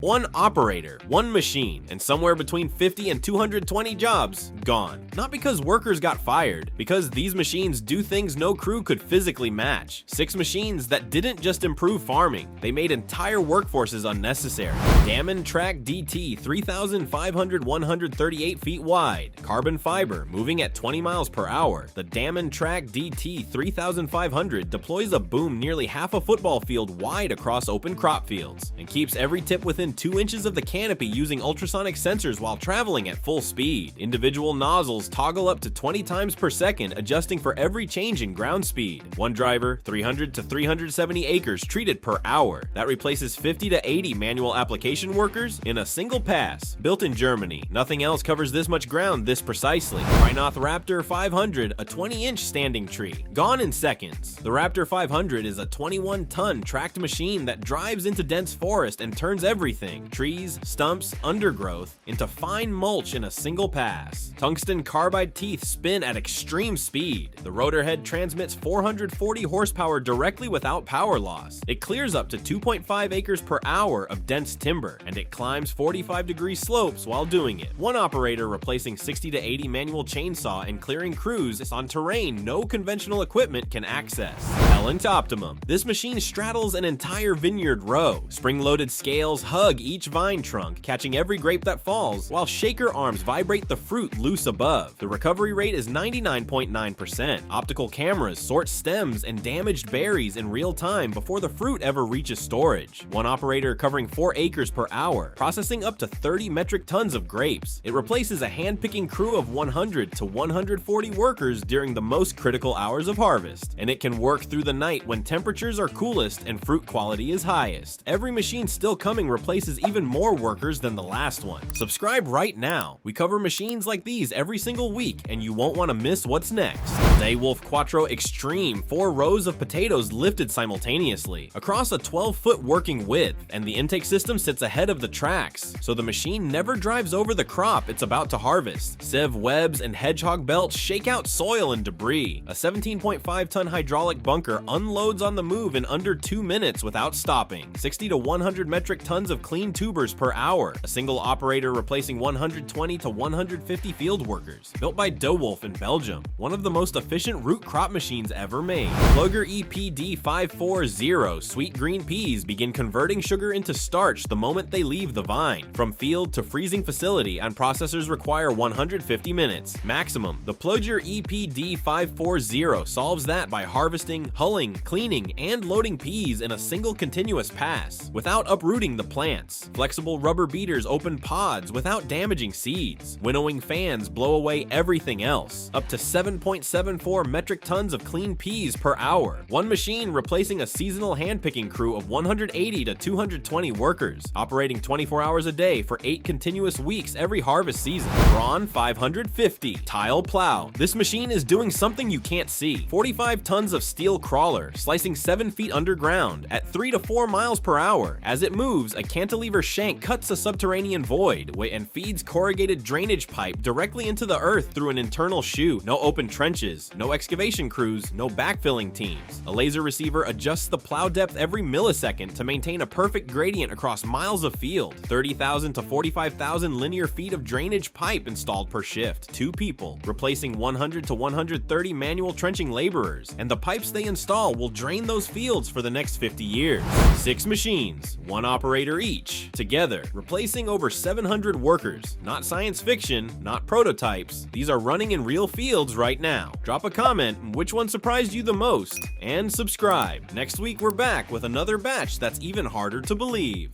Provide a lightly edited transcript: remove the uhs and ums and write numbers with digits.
One operator, one machine, and somewhere between 50 and 220 jobs gone. Not because workers got fired, because these machines do things no crew could physically match. 6 machines that didn't just improve farming, they made entire workforces unnecessary. Dammann Trac DT 3,538 feet wide, carbon fiber, moving at 20 miles per hour. The Dammann Trac DT 3,500 deploys a boom nearly half a football field wide across open crop fields, and keeps every tip within 2 inches of the canopy using ultrasonic sensors while traveling at full speed. Individual nozzles toggle up to 20 times per second, adjusting for every change in ground speed. One driver, 300 to 370 acres treated per hour. That replaces 50 to 80 manual application workers in a single pass. Built in Germany, nothing else covers this much ground this precisely. Prinoth Raptor 500, a 20-inch standing tree, gone in seconds. The Raptor 500 is a 21-ton tracked machine that drives into dense forest and turns everything, trees, stumps, undergrowth, into fine mulch in a single pass. Tungsten carbide teeth spin at extreme speed. The rotor head transmits 440 horsepower directly without power loss. It clears up to 2.5 acres per hour of dense timber, and it climbs 45-degree slopes while doing it. One operator replacing 60 to 80 manual chainsaw and clearing crews on terrain no conventional equipment can access. Pellenc Optimum. This machine straddles an entire vineyard row. Spring-loaded scales hug each vine trunk, catching every grape that falls, while shaker arms vibrate the fruit loose above. The recovery rate is 99.9%. Optical cameras sort stems and damaged berries in real time before the fruit ever reaches storage. One operator covering 4 acres per hour, processing up to 30 metric tons of grapes. It replaces a hand-picking crew of 100 to 140 workers during the most critical hours of harvest, and it can work through the night when temperatures are coolest and fruit quality is highest. Every machine still coming replaces even more workers than the last one. Subscribe right now. We cover machines like these every single week, and you won't want to miss what's next. Dewulf Kwatro Xtreme, 4 rows of potatoes lifted simultaneously across a 12-foot working width, and the intake system sits ahead of the tracks, so the machine never drives over the crop it's about to harvest. Sieve webs and hedgehog belts shake out soil and debris. A 17.5-ton hydraulic bunker unloads on the move in under 2 minutes without stopping. 60 to 100 metric tons of clean tubers per hour. A single operator replacing 120 to 150 field workers. Built by Dewulf in Belgium. One of the most efficient root crop machines ever made. Ploeger EPD 540. Sweet green peas begin converting sugar into starch the moment they leave the vine. From field to freezing facility, and processors require 150 minutes maximum. The Ploeger EPD 540 solves that by harvesting, hulling, cleaning, and loading peas in a single continuous pass without uprooting the plants. Flexible rubber beaters open pods without damaging seeds. Winnowing fans blow away everything else. Up to 7.74 metric tons of clean peas per hour. One machine replacing a seasonal hand-picking crew of 180 to 220 workers, operating 24 hours a day for 8 continuous weeks every harvest season. Bron 550. Tile plow. This machine is doing something you can't see. 45 tons of steel crawler, slicing 7 feet underground at 3 to 4 miles per hour. As it moves, a cantilever shank cuts a subterranean void and feeds corrugated drainage pipe directly into the earth through an internal chute. No open trenches, no excavation crews, no backfilling teams. A laser receiver adjusts the plow depth every millisecond to maintain a perfect gradient across miles of field. 30,000 to 45,000 linear feet of drainage pipe installed per shift. 2 people, replacing 100 to 130 manual trenching laborers, and the pipes they install will drain those fields for the next 50 years. 6 machines, 1 operator each, together, replacing over 700 workers. Not science fiction, not prototypes. These are running in real fields right now. Drop a comment on which one surprised you the most, and subscribe. Next week we're back with another batch that's even harder to believe.